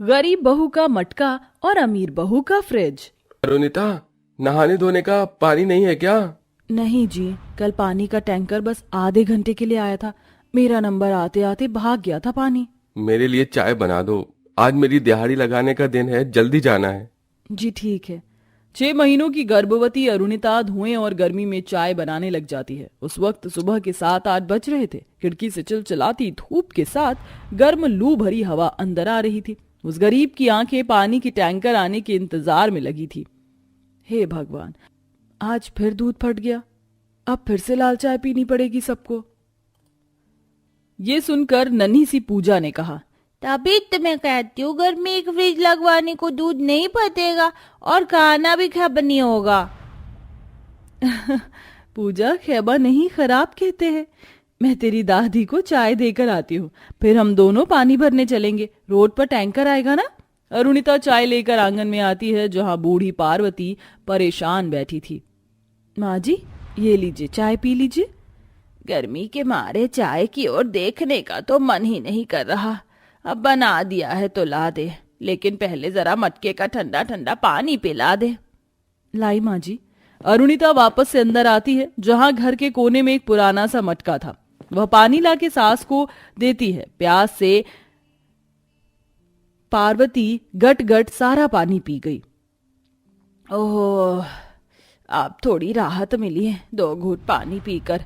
गरीब बहू का मटका और अमीर बहू का फ्रिज। अरुणिता, नहाने धोने का पानी नहीं है क्या? नहीं जी, कल पानी का टैंकर बस आधे घंटे के लिए आया था। मेरा नंबर आते आते भाग गया था पानी। मेरे लिए चाय बना दो, आज मेरी दिहाड़ी लगाने का दिन है, जल्दी जाना है। जी ठीक है। 6 महीनों की गर्भवती अरुणिता धुएं और गर्मी में चाय बनाने लग जाती है। उस वक्त सुबह के 7-8 बज रहे थे। खिड़की से चिलचिलाती धूप के साथ गर्म लू भरी हवा अंदर आ रही थी। उस गरीब की आंखें पानी की टैंकर आने के इंतजार में लगी थी। हे भगवान, आज फिर दूध फट गया। अब फिर से लाल चाय पीनी पड़ेगी सबको। ये सुनकर नन्ही सी पूजा ने कहा, तभी तो मैं कहती हूँ घर में एक फ्रिज लगवाने को दूध नहीं फटेगा और खाना भी खराब नहीं होगा। पूजा, खैबा नहीं खराब कहते हैं। मैं तेरी दादी को चाय देकर आती हूँ, फिर हम दोनों पानी भरने चलेंगे। रोड पर टैंकर आएगा ना। अरुणिता चाय लेकर आंगन में आती है, जहाँ बूढ़ी पार्वती परेशान बैठी थी। माँ जी, ये लीजिए, चाय पी लीजिए। गर्मी के मारे चाय की ओर देखने का तो मन ही नहीं कर रहा। अब बना दिया है तो ला दे, लेकिन पहले जरा मटके का ठंडा ठंडा पानी पिला दे। लाई माँ जी। अरुणिता वापस से अंदर आती है, जहाँ घर के कोने में एक पुराना सा मटका था। वह पानी लाके सास को देती है। प्यास से पार्वती गट गट सारा पानी पी गई। ओह, अब थोड़ी राहत मिली है 2 घूंट पानी पीकर।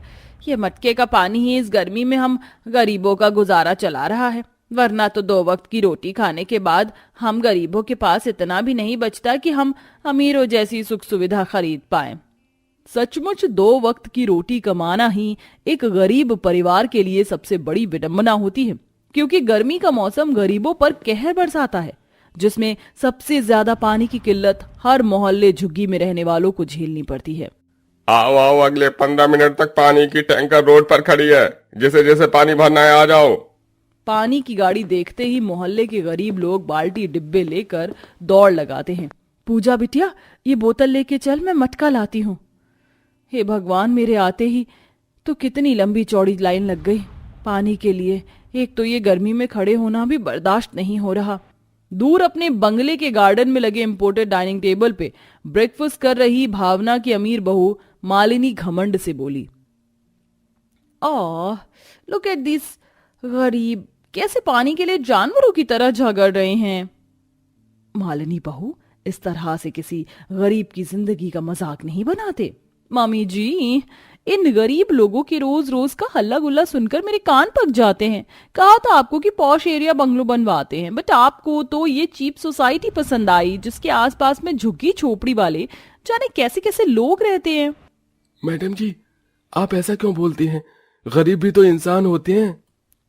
ये मटके का पानी ही इस गर्मी में हम गरीबों का गुजारा चला रहा है, वरना तो 2 वक्त की रोटी खाने के बाद हम गरीबों के पास इतना भी नहीं बचता कि हम अमीरों जैसी सुख सुविधा खरीद पाएं। सचमुच 2 वक्त की रोटी कमाना ही एक गरीब परिवार के लिए सबसे बड़ी विडंबना होती है, क्योंकि गर्मी का मौसम गरीबों पर कहर बरसाता है, जिसमें सबसे ज्यादा पानी की किल्लत हर मोहल्ले झुग्गी में रहने वालों को झेलनी पड़ती है। आओ आओ, अगले 15 मिनट तक पानी की टैंकर रोड पर खड़ी है, जैसे जैसे पानी भरना है आ जाओ। पानी की गाड़ी देखते ही मोहल्ले के गरीब लोग बाल्टी डिब्बे लेकर दौड़ लगाते हैं। पूजा बिटिया, ये बोतल लेके चल, मैं मटका लाती हूँ। हे भगवान, मेरे आते ही तो कितनी लंबी चौड़ी लाइन लग गई पानी के लिए। एक तो ये गर्मी में खड़े होना भी बर्दाश्त नहीं हो रहा। दूर अपने बंगले के गार्डन में लगे इम्पोर्टेड डाइनिंग टेबल पे ब्रेकफास्ट कर रही भावना की अमीर बहू मालिनी घमंड से बोली, ओह लुक एट दिस गरीब, कैसे पानी के लिए जानवरों की तरह झगड़ रहे हैं। मालिनी बहू, इस तरह से किसी गरीब की जिंदगी का मजाक नहीं बनाते। मामी जी, इन गरीब लोगों के रोज रोज का हल्ला गुल्ला सुनकर मेरे कान पक जाते हैं। कहा था आपको कि पॉश एरिया बंगलो बनवाते हैं, बट आपको तो ये चीप सोसाइटी पसंद आई, जिसके आसपास में झुग्गी झोपड़ी वाले जाने कैसे कैसे लोग रहते हैं। मैडम जी, आप ऐसा क्यों बोलती हैं? गरीब भी तो इंसान होते हैं।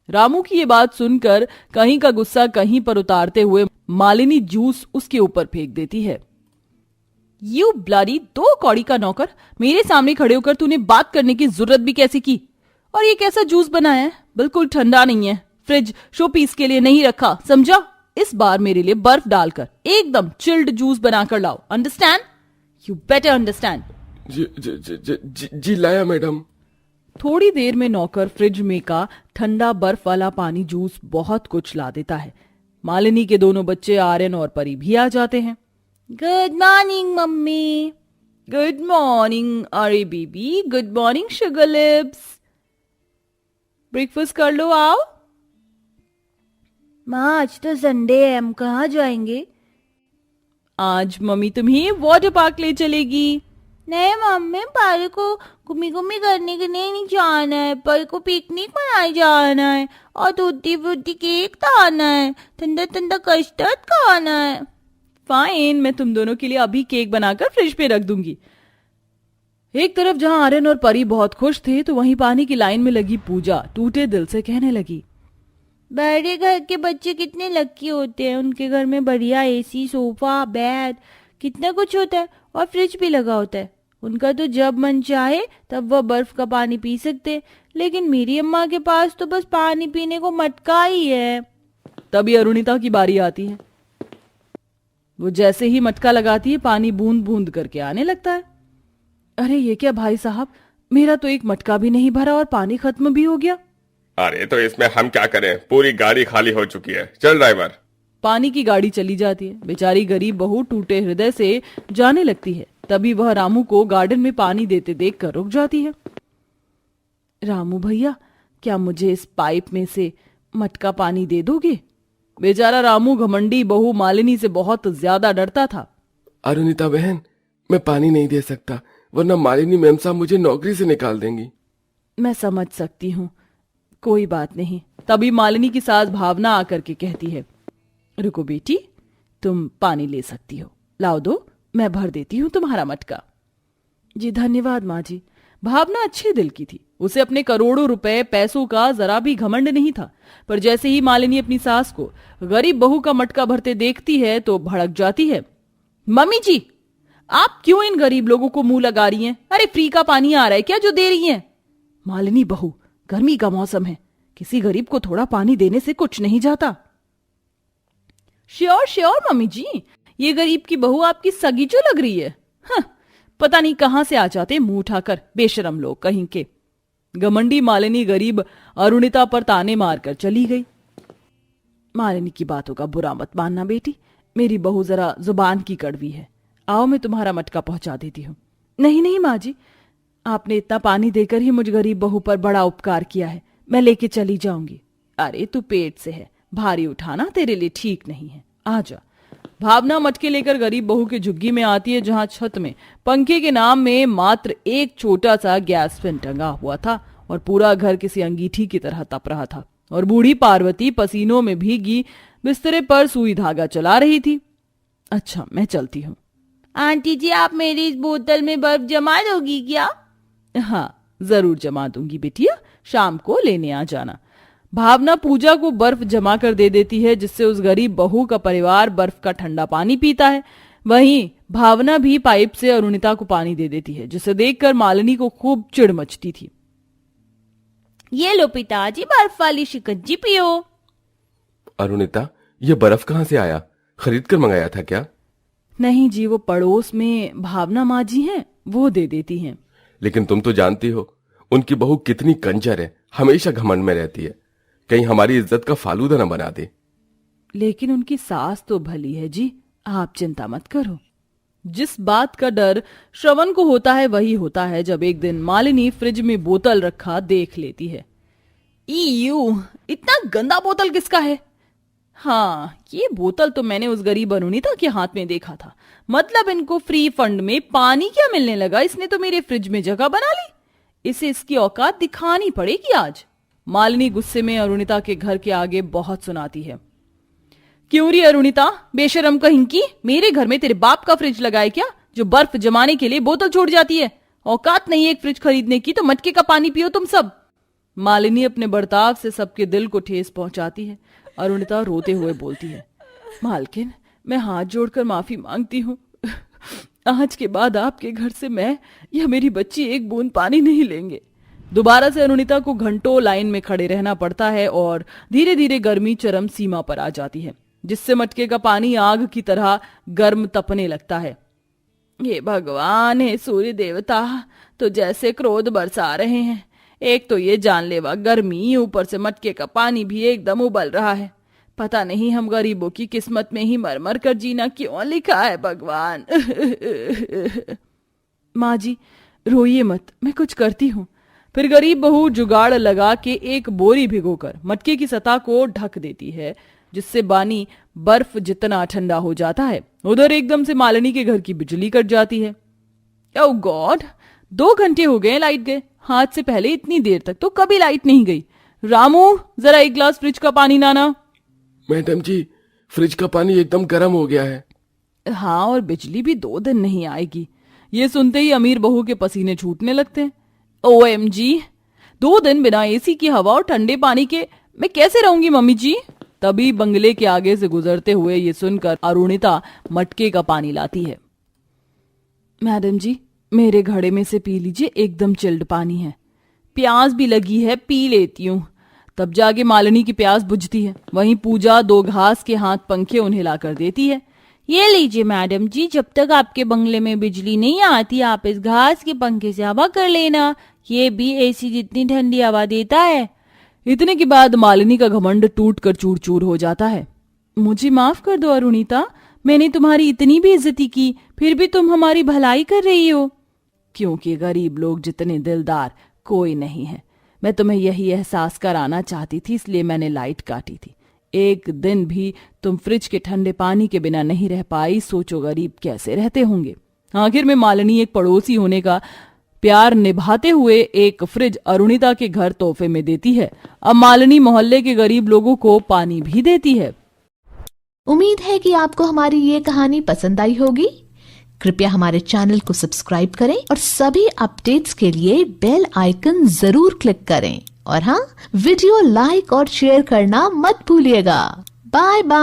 रामू की ये बात सुनकर कहीं का गुस्सा कहीं पर उतारते हुए मालिनी जूस उसके ऊपर फेंक देती है। यू ब्लडी 2 कौड़ी का नौकर, मेरे सामने खड़े होकर तूने बात करने की जरूरत भी कैसे की? और ये कैसा जूस बनाया है? बिल्कुल ठंडा नहीं है। फ्रिज शो पीस के लिए नहीं रखा, समझा? इस बार मेरे लिए बर्फ डालकर एकदम चिल्ड जूस बनाकर लाओ। अंडरस्टैंड? You better understand. जी लाया मैडम। थोड़ी देर में नौकर फ्रिज में का ठंडा बर्फ वाला पानी, जूस, बहुत कुछ ला देता है। मालिनी के दोनों बच्चे आर्यन और परी भी आ जाते हैं। Good morning mummy. Good morning अरे baby, good morning sugar lips. Breakfast कर लो, आओ। माँ, आज तो संडे है, हम कहाँ जाएंगे? आज मम्मी तुम्हें वाटर पार्क ले चलेगी। नहीं मम्मी, पारी को घूमी घूमी करने के लिए नहीं जाना है, पारी को पिकनिक मनाने जाना है और टूटी फ्रूटी केक खाना है, ठंडा ठंडा कस्टर्ड खाना है। फाइन, मैं तुम दोनों के लिए अभी केक बनाकर फ्रिज पे रख दूंगी। एक तरफ जहां आर्यन और परी बहुत खुश थे, तो वहीं पानी की लाइन में लगी पूजा टूटे दिल से कहने लगी, बड़े घर के बच्चे कितने लकी होते हैं। उनके घर में बढ़िया एसी, सोफा, बेड, कितना कुछ होता है और फ्रिज भी लगा होता है। उनका तो जब मन चाहे तब वह बर्फ का पानी पी सकते, लेकिन मेरी अम्मा के पास तो बस पानी पीने को मटका ही है। तभी अरुणिता की बारी आती है। वो जैसे ही मटका लगाती है, पानी बूंद बूंद करके आने लगता है। अरे ये क्या भाई साहब, मेरा तो एक मटका भी नहीं भरा और पानी खत्म भी हो गया। अरे तो इसमें हम क्या करें, पूरी गाड़ी खाली हो चुकी है। चल ड्राइवर। पानी की गाड़ी चली जाती है। बेचारी गरीब बहू टूटे हृदय से जाने लगती है। तभी वह रामू को गार्डन में पानी देते देखकर रुक जाती है। रामू भैया, क्या मुझे इस पाइप में से मटका पानी दे दोगे? बेचारा रामू घमंडी बहू मालिनी से बहुत ज्यादा डरता था। अरुणिता बहन, मैं पानी नहीं दे सकता, वरना मालिनी मैम साहब मुझे नौकरी से निकाल देंगी। मैं समझ सकती हूँ, कोई बात नहीं। तभी मालिनी की सास भावना आकर के कहती है, रुको बेटी, तुम पानी ले सकती हो, लाओ दो, मैं भर देती हूँ तुम्हारा मटका। जी धन्यवाद माँ जी। भावना अच्छे दिल की थी, उसे अपने करोड़ों रुपए पैसों का जरा भी घमंड नहीं था। पर जैसे ही मालिनी अपनी सास को गरीब बहू का मटका भरते देखती है तो भड़क जाती है। मम्मी जी, आप क्यों इन गरीब लोगों को मुंह लगा रही हैं? अरे फ्री का पानी आ रहा है क्या जो दे रही हैं? मालिनी बहू, गर्मी का मौसम है, किसी गरीब को थोड़ा पानी देने से कुछ नहीं जाता। श्योर श्योर मम्मी जी, ये गरीब की बहू आपकी सगी जो लग रही है। हाँ, पता नहीं कहां से आ जाते मुंह उठाकर, बेशरम लोग कहीं के। घमंडी मालिनी गरीब अरुणिता पर ताने मारकर चली गई। मालिनी की बातों का बुरा मत मानना बेटी, मेरी बहू जरा जुबान की कड़वी है। आओ मैं तुम्हारा मटका पहुंचा देती हूँ। नहीं नहीं माँ जी, आपने इतना पानी देकर ही मुझ गरीब बहू पर बड़ा उपकार किया है, मैं लेके चली जाऊंगी। अरे तू पेट से है, भारी उठाना तेरे लिए ठीक नहीं है, आजा। भावना मटके लेकर गरीब बहू की झुग्गी में आती है, जहां छत में पंखे के नाम में मात्र एक छोटा सा गैस फैन टंगा हुआ था और पूरा घर किसी अंगीठी की तरह तप रहा था। और बूढ़ी पार्वती पसीनों में भीगी बिस्तरे पर सुई धागा चला रही थी। अच्छा, मैं चलती हूँ। आंटी जी, आप मेरी इस बोतल में बर्फ जमा दोगी क्या? हाँ, जरूर जमा दूंगी बेटिया, शाम को लेने आ जाना। भावना पूजा को बर्फ जमा कर दे देती है, जिससे उस गरीब बहू का परिवार बर्फ का ठंडा पानी पीता है। वहीं भावना भी पाइप से अरुणिता को पानी दे देती है, जिसे देखकर मालिनी को खूब चिढ़ मचती थी। ये लो पिताजी, बर्फ वाली शिकंजी पियो। अरुणिता, ये बर्फ कहाँ से आया? खरीद कर मंगाया था क्या? नहीं जी, वो पड़ोस में भावना माँ जी हैं, वो दे देती हैं। लेकिन तुम तो जानती हो उनकी बहू कितनी कंजर है, हमेशा घमंड में रहती है, कहीं हमारी इज्जत का फालूदा न बना दे। लेकिन उनकी सास तो भली है जी, आप चिंता मत करो। जिस बात का डर श्रवण को होता है वही होता है जब एक दिन मालिनी फ्रिज में बोतल रखा देख लेती है। ईयू, इतना गंदा बोतल किसका है? हाँ, ये बोतल तो मैंने उस गरीब अरुणिता के हाथ में देखा था। मतलब इनको फ्री फंड में पानी क्या मिलने लगा? इसने तो मेरे फ्रिज में जगह बना ली। इसे इसकी औकात दिखानी पड़ेगी आज। मालिनी गुस्से में अरुणिता के घर के आगे बहुत सुनाती है। क्यों री अरुणिता, बेशरम कहीं की, मेरे घर में तेरे बाप का फ्रिज लगाए क्या, जो बर्फ जमाने के लिए बोतल छोड़ जाती है? औकात नहीं एक फ्रिज खरीदने की तो मटके का पानी पियो तुम सब। मालिनी अपने बर्ताव से सबके दिल को ठेस पहुंचाती है। अरुणिता रोते हुए बोलती है, मालकिन, मैं हाथ जोड़कर माफी मांगती हूँ। आज के बाद आपके घर से मैं या मेरी बच्ची एक बूंद पानी नहीं लेंगे। दोबारा से अरुणिता को घंटों लाइन में खड़े रहना पड़ता है और धीरे धीरे गर्मी चरम सीमा पर आ जाती है, जिससे मटके का पानी आग की तरह गर्म तपने लगता है। ये भगवान, है सूर्य देवता, तो जैसे क्रोध बरसा रहे हैं। एक तो ये जानलेवा गर्मी, ऊपर से मटके का पानी भी एकदम उबल रहा है। पता नहीं हम गरीबों की किस्मत में ही मर मर कर जीना क्यों लिखा है भगवान। माँ जी, रोइए मत, मैं कुछ करती हूँ। फिर गरीब बहू जुगाड़ लगा के एक बोरी भिगोकर मटके की सतह को ढक देती है, जिससे पानी बर्फ जितना ठंडा हो जाता है। उधर एकदम से मालिनी के घर की बिजली कट जाती है। ओह गॉड, 2 घंटे हो गए लाइट गए। हाथ से पहले इतनी देर तक तो कभी लाइट नहीं गई। रामू, जरा एक गिलास फ्रिज का पानी लाना। मैडम जी, फ्रिज का पानी एकदम गर्म हो गया है। हाँ, और बिजली भी 2 दिन नहीं आएगी। ये सुनते ही अमीर बहू के पसीने छूटने लगते हैं। OMG, 2 दिन बिना एसी की हवा और ठंडे पानी के मैं कैसे रहूंगी मम्मी जी? तभी बंगले के आगे से गुजरते हुए ये सुनकर अरुणिता मटके का पानी लाती है। मैडम जी, मेरे घड़े में से पी लीजिए, एकदम चिल्ड पानी है। प्यास भी लगी है, पी लेती हूँ। तब जाके मालिनी की प्यास बुझती है। वहीं पूजा 2 घास के हाथ पंखे उन्हें लाकर देती है। ये लीजिए मैडम जी, जब तक आपके बंगले में बिजली नहीं आती आप इस घास के पंखे से हवा कर लेना, ये भी एसी जितनी ठंडी हवा देता है। इतने के बाद मालिनी का घमंड टूट कर चूर चूर हो जाता है। मुझे माफ कर दो अरुणिता, मैंने तुम्हारी इतनी भी इज्जती की, फिर भी तुम हमारी भलाई कर रही हो। क्योंकि गरीब लोग जितने दिलदार कोई नहीं है। मैं तुम्हें यही एहसास कराना चाहती थी, इसलिए मैंने लाइट काटी थी। एक दिन भी तुम फ्रिज के ठंडे पानी के बिना नहीं रह पाई, सोचो गरीब कैसे रहते होंगे। आखिर में मालिनी एक पड़ोसी होने का प्यार निभाते हुए एक फ्रिज अरुणिता के घर तोहफे में देती है। अब मालिनी मोहल्ले के गरीब लोगों को पानी भी देती है। उम्मीद है कि आपको हमारी ये कहानी पसंद आई होगी। कृपया हमारे चैनल को सब्सक्राइब करें और सभी अपडेट्स के लिए बेल आइकन जरूर क्लिक करें। और हाँ, वीडियो लाइक और शेयर करना मत भूलिएगा। Bye bye.